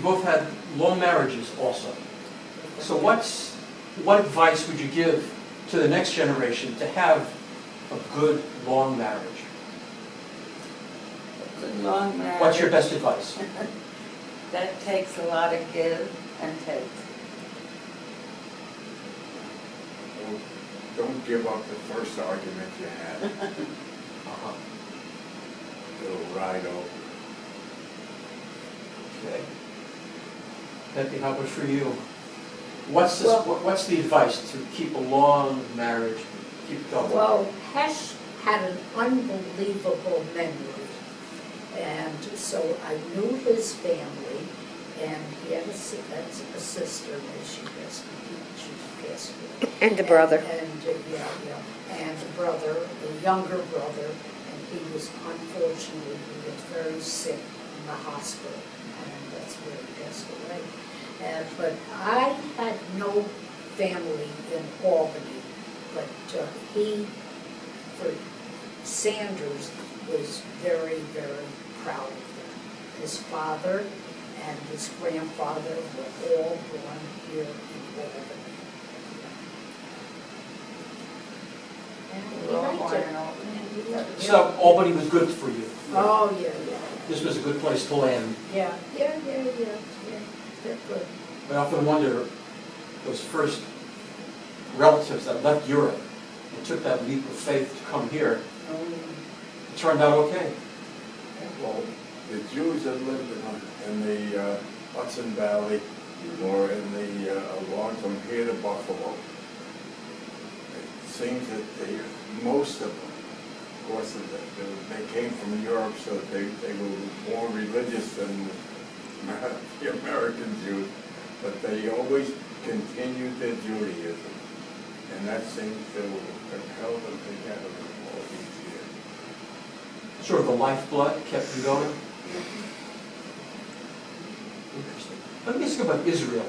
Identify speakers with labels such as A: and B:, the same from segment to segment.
A: You both had long marriages also. So what advice would you give to the next generation to have a good, long marriage?
B: A good, long marriage.
A: What's your best advice?
B: That takes a lot of give and take.
C: Well, don't give up the first argument you had.
A: Uh-huh.
C: It'll ride over.
A: Okay. Becky, how about for you? What's the advice to keep a long marriage, keep going?
D: Well, Hesh had an unbelievable memory, and so I knew his family, and he had a sister, and she passed away.
E: And a brother.
D: And a brother, a younger brother, and he was, unfortunately, he was very sick in the hospital, and that's where he passed away. But I had no family in Albany, but he, for Sanders, was very, very proud of them. His father and his grandfather were all born here in Albany. And he liked it.
A: So Albany was good for you.
D: Oh, yeah.
A: This was a good place to land.
D: Yeah. They're good.
A: I often wonder, those first relatives that left Europe and took that leap of faith to come here, it turned out okay.
C: Well, the Jews that lived in the Hudson Valley or in the along from here to Buffalo, it seems that most of them, of course, they came from Europe, so they were more religious than the American Jews, but they always continued their Judaism, and that seems to have held them together all these years.
A: Sort of the lifeblood kept you going. Interesting. Let me ask you about Israel.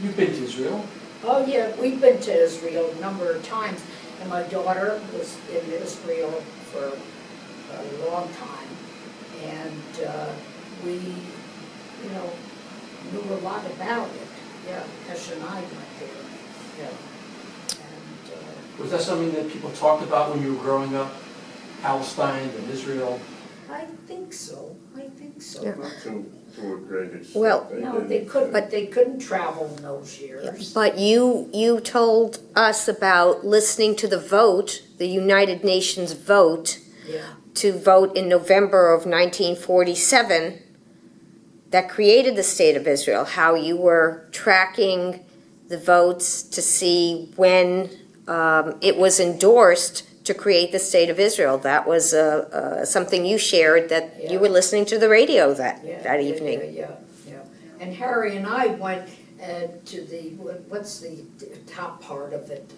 A: You've been to Israel.
D: Oh, yeah, we've been to Israel a number of times, and my daughter was in Israel for a long time, and we, knew a lot about it. Yeah, Hesh and I went there, yeah. And
A: Was that something that people talked about when you were growing up? Palestine and Israel?
D: I think so.
E: Yeah.
C: Not to a great extent.
E: Well,
D: No, they could, but they couldn't travel in those years.
E: But you told us about listening to the vote, the United Nations vote,
D: Yeah.
E: to vote in November of 1947 that created the State of Israel, how you were tracking the votes to see when it was endorsed to create the State of Israel. That was something you shared, that you were listening to the radio that evening.
D: Yeah. And Harry and I went to the, what's the top part of it,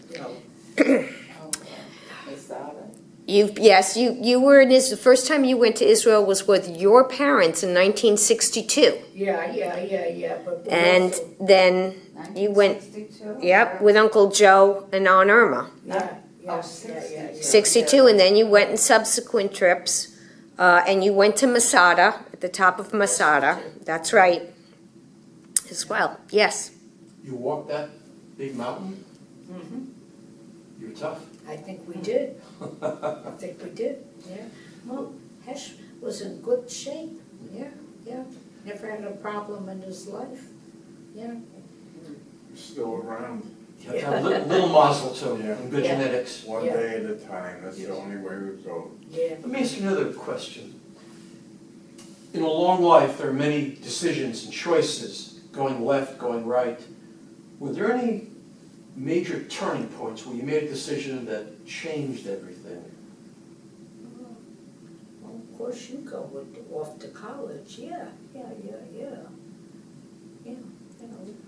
E: You were in Israel. The first time you went to Israel was with your parents in 1962.
D: Yeah. But
E: And
D: also,
E: then you went,
B: 1962?
E: with Uncle Joe and Aunt Irma.
D: yeah.
E: 62, and then you went in subsequent trips, and you went to Masada, at the top of Masada. That's right, as well. Yes.
A: You walked that big mountain?
D: Mhm.
A: You were tough.
D: I think we did. Yeah. Well, Hesh was in good shape. Yeah. Never had a problem in his life. Yeah.
C: Still around.
A: You have a little mazel too,
C: Yeah.
A: and good
D: Yeah.
A: genetics.
C: One
D: Yeah.
C: day at a time, that's
A: Yes.
C: the only way we go.
D: Yeah.
A: Let me ask you another question. In a long life, there are many decisions and choices, going left, going right. Were there any major turning points where you made a decision that changed everything?
D: Well, of course, you go off to college. Yeah.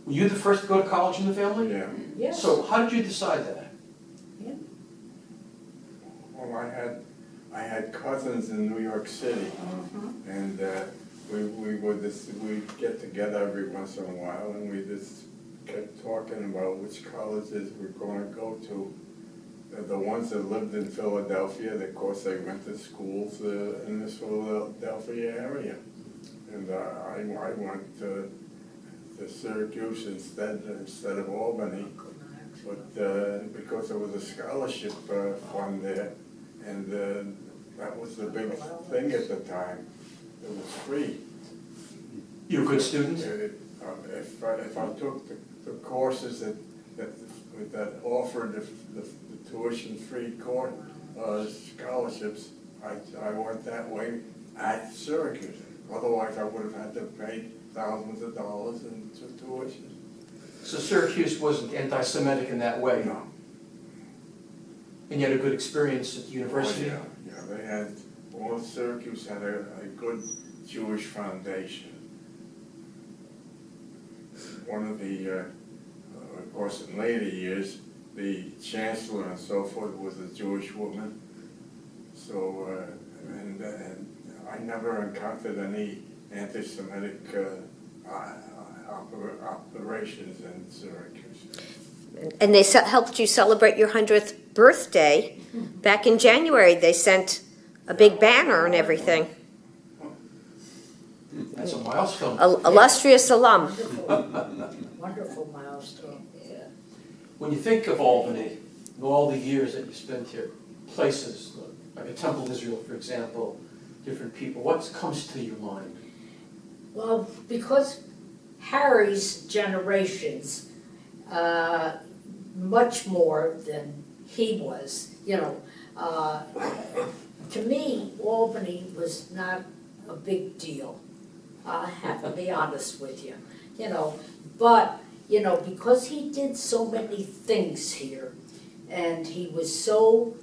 A: Were you the first to go to college in the family?
C: Yeah.
D: Yes.
A: So how did you decide that?
C: Well, I had cousins in New York City,
D: Mhm.
C: and we'd get together every once in a while, and we just kept talking about which colleges we're going to go to. The ones that lived in Philadelphia, of course, they went to schools in this Philadelphia area. And I went to Syracuse instead of Albany. But because there was a scholarship fund there, and that was the big thing at the time. It was free.
A: You a good student?
C: If I took the courses that offered the tuition-free scholarships, I went that way at Syracuse. Otherwise, I would have had to pay thousands of dollars in tuition.
A: So Syracuse wasn't anti-Semitic in that way?
C: No.
A: And you had a good experience at the university?
C: Oh, yeah, they had, well, Syracuse had a good Jewish foundation. One of the, of course, in later years, the chancellor and so forth was a Jewish woman. So, and I never encountered any anti-Semitic operations in Syracuse.
E: And they helped you celebrate your 100th birthday back in January. They sent a big banner and everything.
A: That's a milestone.
E: Illustrious alum.
D: Wonderful milestone, yeah.
A: When you think of Albany, and all the years that you spent here, places, like a Temple of Israel, for example, different people, what comes to your mind?
D: Well, because Harry's generations, much more than he was, to me, Albany was not a big deal. I have to be honest with you, but, because he did so many things here, and he was so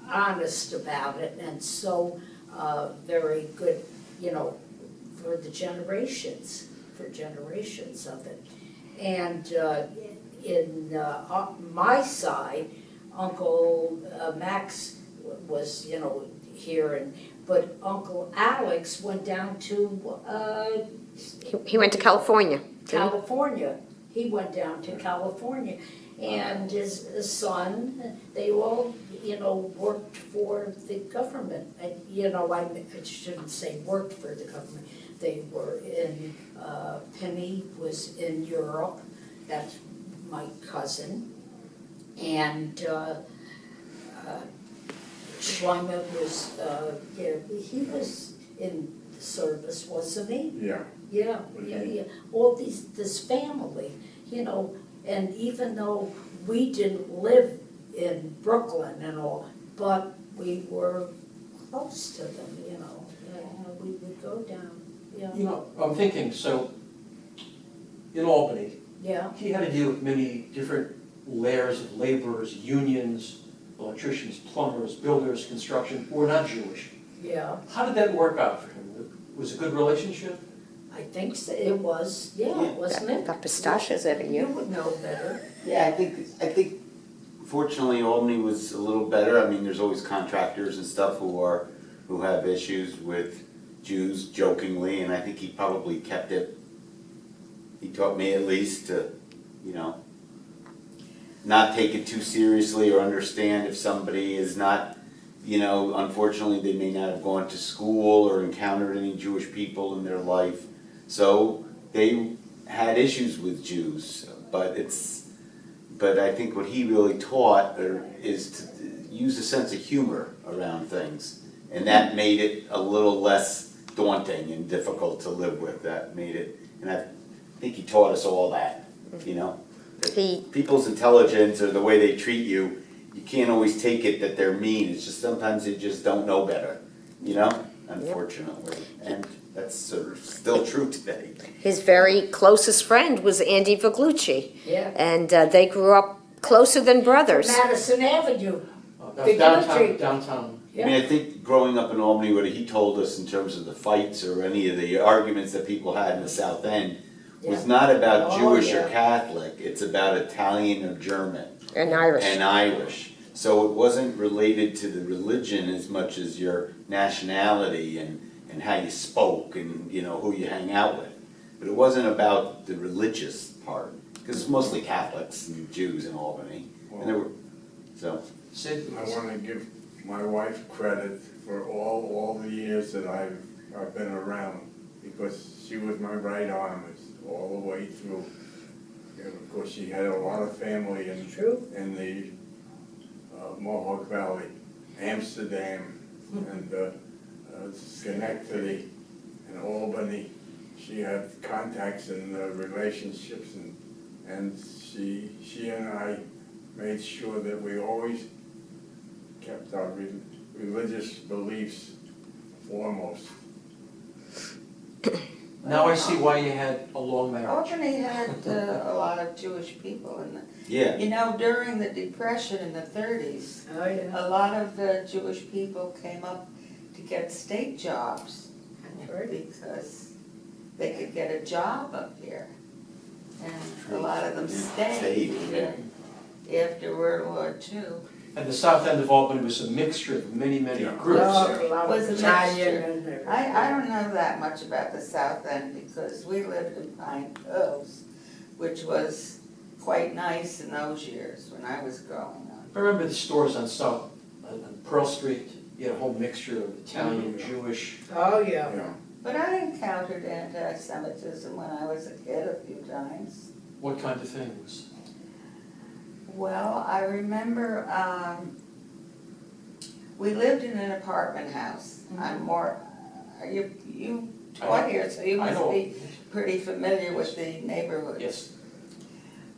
D: honest about it, and so very good, for generations of it. And in my side, Uncle Max was, here, but Uncle Alex went down to
E: He went to California.
D: California. He went down to California. And his son, they all, worked for the government. And, I shouldn't say worked for the government. They were in, Penny was in Europe. That's my cousin. And Schleimer was, he was in the service, wasn't he?
C: Yeah.
D: Yeah. All this family, and even though we didn't live in Brooklyn and all, but we were close to them, we would go down,
A: I'm thinking, so, in Albany,
D: Yeah,
A: he had to deal with many different layers of laborers, unions, electricians, plumbers, builders, construction, who were not Jewish.
D: yeah,
A: How did that work out for him? Was it a good relationship?
D: I think so. It was, wasn't it?
E: Got pistachios every
D: You
E: year.
D: would know better.
F: Yeah, I think fortunately Albany was a little better. I mean, there's always contractors and stuff who have issues with Jews jokingly, and I think he probably kept it, he taught me at least to, not take it too seriously or understand if somebody is not, unfortunately they may not have gone to school or encountered any Jewish people in their life. So they had issues with Jews, but I think what he really taught is to use a sense of humor around things, and that made it a little less daunting and difficult to live with. That made it, and I think he taught us all that, that people's intelligence or the way they treat you, you can't always take it that they're mean. It's just sometimes they just don't know better, unfortunately, and that's sort of still true today.
E: His very closest friend was Andy Viglucci.
D: Yeah.
E: And they grew up closer than brothers.
D: Madison Avenue.
A: That was
D: Viglucci.
A: downtown.
F: I mean, I think growing up in Albany, what he told us in terms of the fights or any of the arguments that people had in the South End was
D: Yeah.
F: not about
D: Oh,
F: Jewish
D: yeah.
F: or Catholic, it's about Italian or German
E: And Irish.
F: and Irish. So it wasn't related to the religion as much as your nationality and how you spoke and, who you hang out with. But it wasn't about the religious part, because it's mostly Catholics and Jews in Albany. And there were, so.
A: Sid?
C: I want to give my wife credit for all the years that I've I've been around, because she was my right arm all the way through. And of course, she had a lot of family in the Mohawk Valley, Amsterdam, and Schenectady, and Albany. She had contacts and relationships, and she and I made sure that we always kept our religious beliefs foremost.
A: Now I see why you had a long marriage.
B: Albany had a lot of Jewish people in it.
F: Yeah,
B: You know, during the Depression in the 30s,
D: Oh, yeah.
B: a lot of Jewish people came up to get state jobs
D: That's right.
B: because they could get a job up here. And a
F: True.
B: lot of them
F: Yeah,
B: stayed
F: yeah.
B: even after World War II.
A: And the south end of Albany was a mixture of many, many
C: Yeah.
A: groups.
D: A lot
B: Was
D: of
B: a
D: Italian
B: mixture.
D: and everything.
B: I don't know that much about the South End because we lived in Pine Hills, which was quite nice in those years when I was growing up.
A: I remember the stores on on Pearl Street, you had a whole mixture of Italian,
C: Mhm.
A: Jewish.
D: Oh, yeah.
C: You know,
B: But I encountered anti-Semitism when I was a kid a few times.
A: What kind of things?
B: Well, I remember, we lived in an apartment house. I'm more, you taught here, so you
A: I
B: must
A: know.
B: be pretty familiar with the neighborhood.
A: Yes.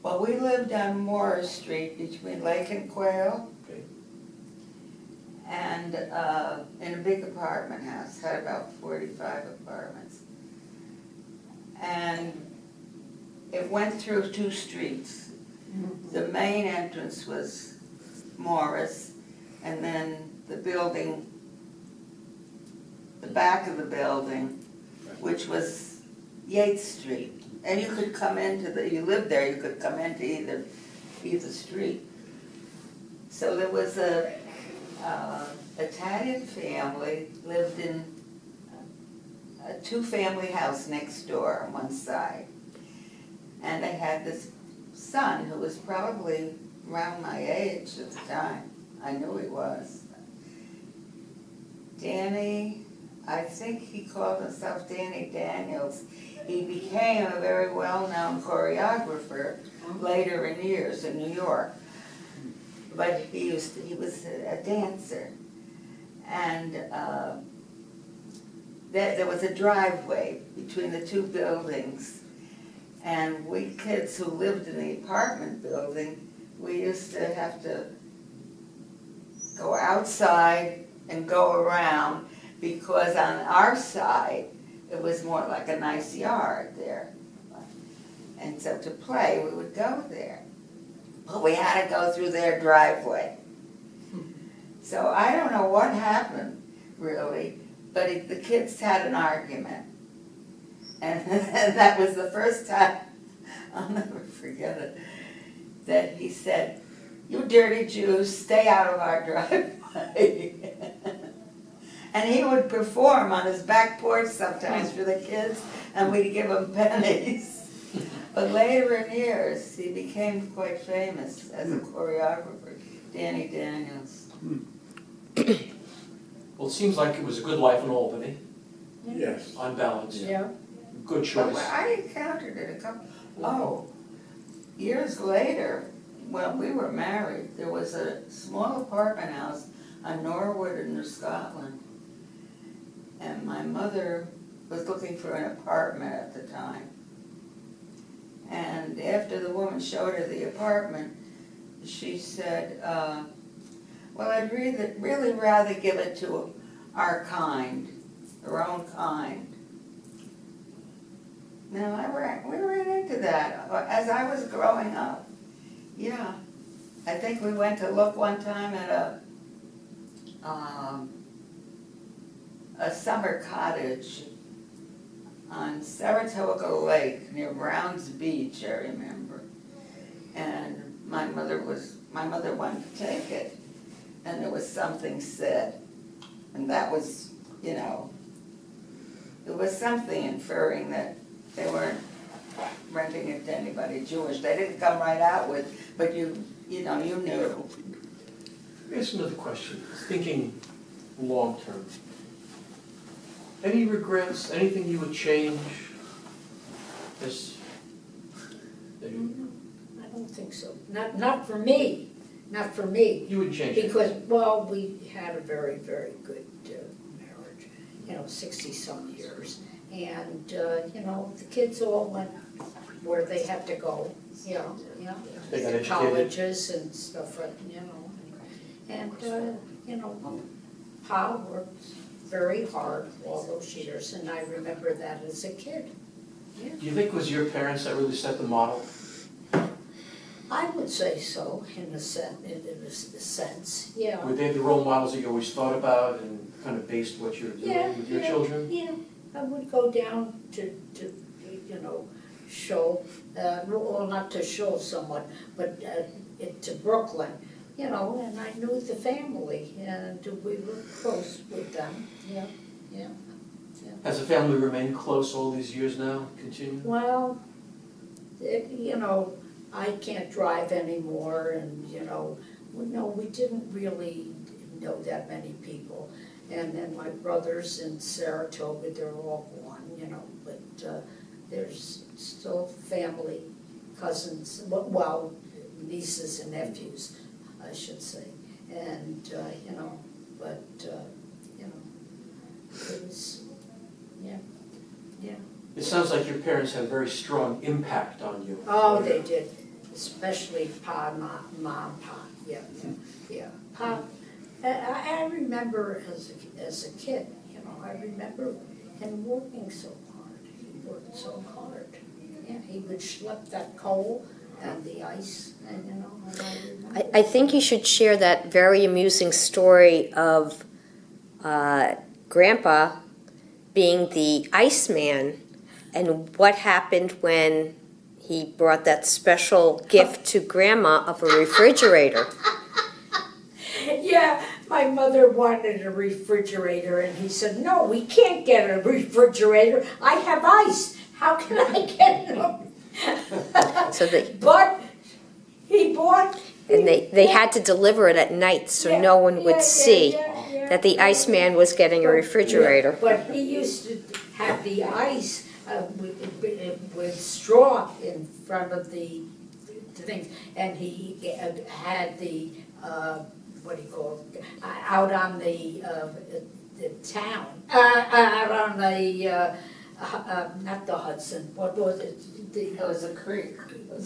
B: Well, we lived on Morris Street between Lake and Quail.
A: Okay.
B: And in a big apartment house, had about 45 apartments. And it went through 2 streets. The main entrance was Morris, and then the building, the back of the building, which was Yates Street. And you could come you lived there, you could come into either street. So there was a Italian family lived in a 2-family house next door on one side. And they had this son who was probably around my age at the time. I knew he was. Danny, I think he called himself Danny Daniels. He became a very well-known choreographer later in years in New York. But he was a dancer. And there was a driveway between the 2 buildings. And we kids who lived in the apartment building, we used to have to go outside and go around because on our side, it was more like a nice yard there. And so to play, we would go there. But we had to go through their driveway. So I don't know what happened, really, but the kids had an argument. And that was the first time, I'll never forget it, that he said, "You dirty Jews, stay out of our driveway." And he would perform on his back porch sometimes for the kids, and we'd give him pennies. But later in years, he became quite famous as a choreographer, Danny Daniels.
A: Well, it seems like it was a good life in Albany,
C: yes.
A: on balance.
D: Yeah.
A: Good choice.
B: But I encountered it years later, when we were married, there was a small apartment house on Norwood in New Scotland. And my mother was looking for an apartment at the time. And after the woman showed her the apartment, she said, well, I'd really rather give it to our kind, our own kind. Now, we ran into that as I was growing up. Yeah. I think we went to look one time at a summer cottage on Saratoga Lake near Browns Beach, I remember. And my mother wanted to take it, and there was something said. And that was, it was something inferring that they weren't renting it to anybody Jewish. They didn't come right out with, but you knew.
A: Here's another question, thinking long-term. Any regrets, anything you would change? This, that you
D: don't think so. Not for me, not for me.
A: you wouldn't change it?
D: Because, well, we had a very, very good marriage, 60-some years. And, the kids all went where they had to go,
A: They got educated.
D: colleges and stuff, And, Pa worked very hard all those years, and I remember that as a kid. Yeah.
A: Do you think it was your parents that really set the model?
D: I would say so, in a sense, yeah.
A: Were they the role models that you always thought about and kind of based what you're doing with your children?
D: Yeah, I would go down to show, well, not to show someone, but to Brooklyn, and I knew the family, and we were close with them, yeah.
A: Has the family remained close all these years now, continue?
D: Well, I can't drive anymore, and, we didn't really know that many people. And then my brothers in Saratoga, they're all gone, but there's still family, cousins, well, nieces and nephews, I should say. And, but, it was, yeah.
A: It sounds like your parents had a very strong impact on you.
D: Oh, they did, especially Pa, Mom, Pa, yeah. Pa, I remember as a kid, I remember him working so hard. He worked so hard. Yeah, he would schlep that coal and the ice, and and I remember.
E: I think you should share that very amusing story of Grandpa being the Iceman and what happened when he brought that special gift to Grandma of a refrigerator.
D: Yeah, my mother wanted a refrigerator, and he said, "No, we can't get a refrigerator. I have ice. How can I get it?"
E: So
D: But he bought.
E: and they had to deliver it at night so no one would see that the Iceman was getting a refrigerator.
D: But he used to have the ice with straw in front of the things, and he had the what do you call it, out on the town, out on the not the Hudson. What was it?
B: It was a creek.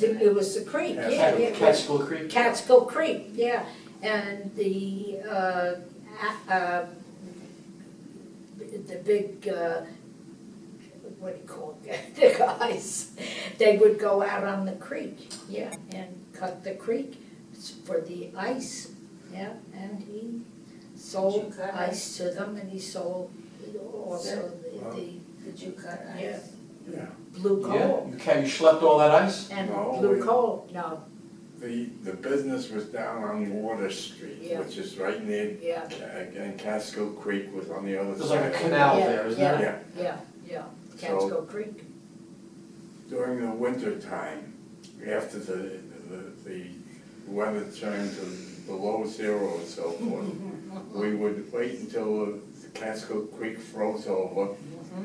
D: It was the creek. Yeah.
A: Catskill Creek?
D: Catskill Creek, yeah, and the big, what do you call it, the guys, they would go out on the creek, yeah, and cut the creek for the ice, yeah, and he sold
B: Did you cut
D: ice to them, and he sold also
B: Did you cut ice?
D: yeah,
C: Yeah.
D: blue
A: Yeah,
D: coal,
A: you schlepped all that ice?
D: and
C: No,
D: blue
C: we-
D: coal, no,
C: The business was down on Water Street,
D: Yeah.
C: which is right near,
D: yeah,
C: and Catskill Creek was on the other
A: There's
C: side.
A: like a canal there, isn't
D: yeah,
A: there?
C: Yeah.
D: Catskill Creek.
C: During the winter time, after the weather turned to below zero and so forth, we would wait until the Catskill Creek froze over,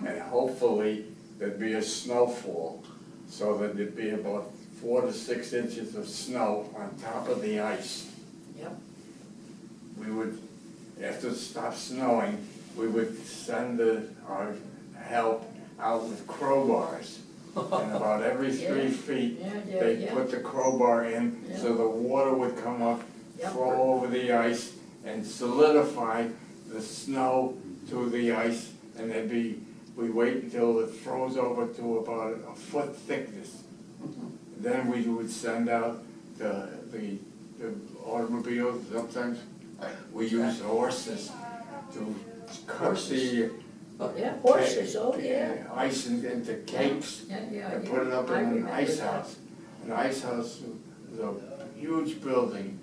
C: and hopefully there'd be a snowfall, so that there'd be about 4 to 6 inches of snow on top of the ice.
D: Yep.
C: We would, after it stopped snowing, we would send our help out with crowbars. And about every 3 feet, they'd put the crowbar in so the water would come up,
D: Yep.
C: flow over the ice, and solidify the snow to the ice. And we wait until it froze over to about a foot thickness. Then we would send out the automobiles. Sometimes we used horses to cut the
D: Yeah, horses, oh, yeah.
C: ice into cakes
D: Yeah,
C: and put it up
D: I
C: in an
D: remember
C: ice
D: that.
C: house. An ice house was a huge building,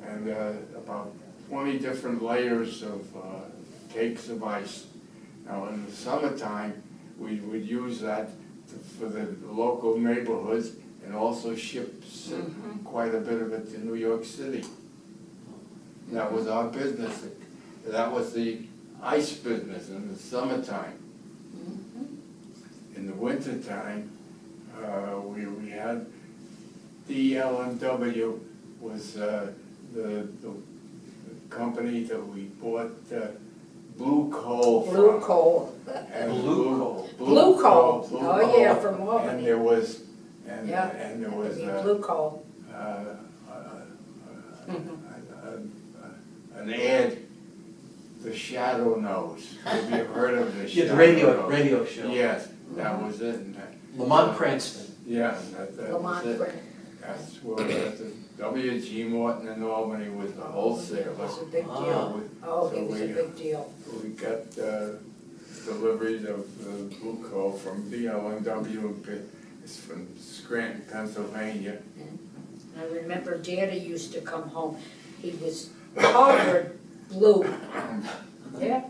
C: and about 20 different layers of cakes of ice. Now in the summertime, we would use that for the local neighborhoods, and also ship quite a bit of it to New York City. That was our business. That was the ice business in the summertime. In the wintertime, we had the LMW was the company that we bought blue coal from.
D: Blue coal.
C: And
A: Blue coal.
D: Blue coal.
C: blue
D: Oh, yeah,
C: coal.
D: from
C: And
D: Albany.
C: there was, and
D: Yeah.
C: there was
D: Blue coal.
C: an ad, the Shadow Knows. Have you heard of the
A: Yeah,
C: Shadow
A: the
C: Knows?
A: radio show.
C: Yes, that was it. And
A: Lamont Cranston.
C: yeah, and that was
D: Lamont
C: it.
D: Brand.
C: That's where the W.G. Morton in Albany was the wholesaler.
D: It was a big
A: Ah.
D: deal. Oh,
C: So
D: it was a
C: we-
D: big deal.
C: We got deliveries of the blue coal from BLMW. It's from Scranton, Pennsylvania.
D: I remember Daddy used to come home, he was covered blue. Yeah.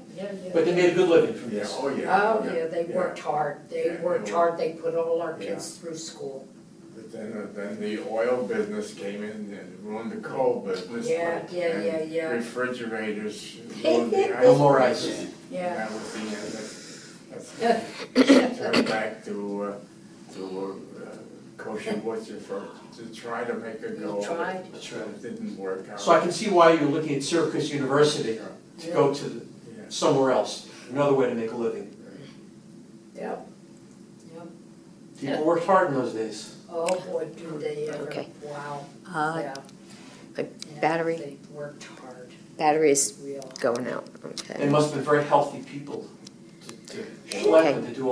A: But they made a good living from
C: Yeah,
A: this.
C: oh yeah.
D: Oh, yeah, they worked hard, they
C: Yeah,
D: worked
C: they
D: hard, they put all our kids through school.
C: But then the oil business came in and ruined the coal business.
D: Yeah,
C: but-
D: yeah,
C: and
D: yeah, yeah.
C: Refrigerators ruined the ice.
A: No more ice.
C: business. And
D: Yeah.
C: that was the end. That's turned back to kosher butcher to try to make a go.
D: You tried?
A: That's right.
C: It didn't work out.
A: So I can see why you're looking at Syracuse University to go to
C: Yeah.
A: somewhere else, another way to make a living.
D: Yep.
A: People worked hard in those days.
D: Oh, boy, do they ever,
E: Okay.
D: wow.
E: Uh,
D: Yeah.
E: good.
D: Yeah,
E: Battery?
D: They worked hard,
E: Battery's
D: real.
E: going out,
A: They
E: okay.
A: must have been very healthy people to schlep and to do all